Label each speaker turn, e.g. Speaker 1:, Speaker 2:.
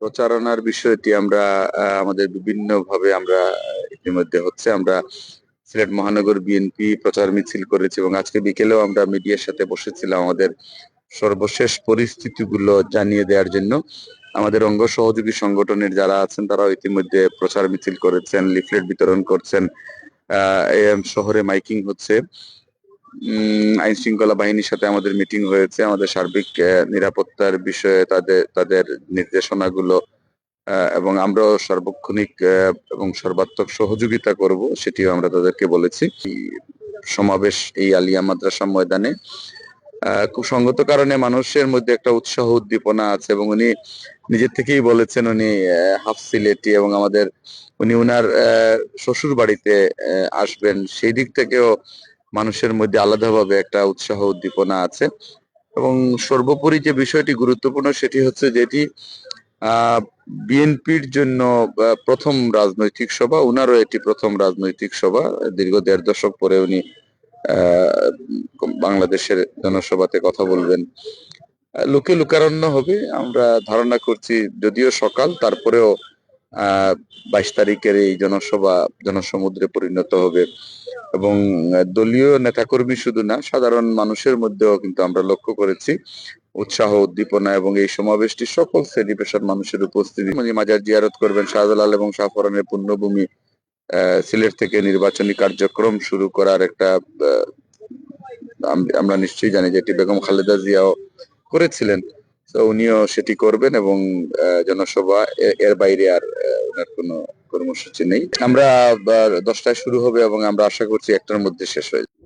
Speaker 1: প্রচারণার বিষয়টি আমরা আমাদের বিভিন্ন ভাবে আমরা ইতিমধ্যে হচ্ছে আমরা সিলেট মহানগর বিএনপি প্রচার মিছিল করেছি এবং আজকে বিকেলেও আমরা মিডিয়ার সাথে বসেছিলাম আমাদের সর্বশেষ পরিস্থিতিগুলো জানিয়ে দেওয়ার জন্য। আমাদের অঙ্গ সহযোগী সংগঠনের যারা আছেন তারাও ইতিমধ্যে প্রচার মিছিল করেছেন, লিফলেট বিতরণ করছেন, শহরে মাইকিং হচ্ছে। আইন শৃঙ্খলা বাহিনীর সাথে আমাদের মিটিং হয়েছে, আমাদের সার্বিক নিরাপত্তার বিষয়ে তাদের নির্দেশনাগুলো এবং আমরাও সার্বক্ষণিক এবং সর্বাত্মক সহযোগিতা করব সেটিও আমরা তাদেরকে বলেছি। সমাবেশ এই আলিয়া মাদ্রাসা ময়দানে খুব সঙ্গত কারণে মানুষের মধ্যে একটা উৎসাহ উদ্দীপনা আছে এবং উনি নিজের থেকেই বলেছেন উনি হাফ সিলেটি এবং উনি উনার শ্বশুর বাড়িতে আসবেন, সেই দিক থেকেও মানুষের মধ্যে আলাদাভাবে একটা উৎসাহ উদ্দীপনা আছে। এবং সর্বোপরি যে বিষয়টি গুরুত্বপূর্ণ সেটি হচ্ছে যেটি বিএনপির জন্য প্রথম রাজনৈতিক সভা, উনারও এটি প্রথম রাজনৈতিক সভা। দীর্ঘ ১.৫ দশক পরে উনি বাংলাদেশের জনসভাতে কথা বলবেন। লোকে লোকারণ্য হবে আমরা ধারণা করছি, যদিও সকাল, তারপরেও ২২ তারিখের এই জনসভা জনসমুদ্রে পরিণত হবে এবং দলীয় নেতাকর্মী শুধু না, সাধারণ মানুষের মধ্যেও কিন্তু আমরা লক্ষ্য করেছি উৎসাহ উদ্দীপনা এবং এই সমাবেশটি সকল শ্রেণী পেশার মানুষের উপস্থিতি। মাজার জিয়ারত করবেন, শাহজালাল এবং শাহপরানের পুণ্যভূমি সিলেট থেকে নির্বাচনী কার্যক্রম শুরু করার একটা আমরা নিশ্চয়ই জানি যেটি বেগম খালেদা জিয়াও করেছিলেন, তো উনিও সেটি করবেন এবং জনসভা এর বাইরে আর ওনার কোনো কর্মসূচি নেই। আমরা 10টায় শুরু হবে এবং আমরা আশা করছি 1টার মধ্যে শেষ হয়ে যাবে।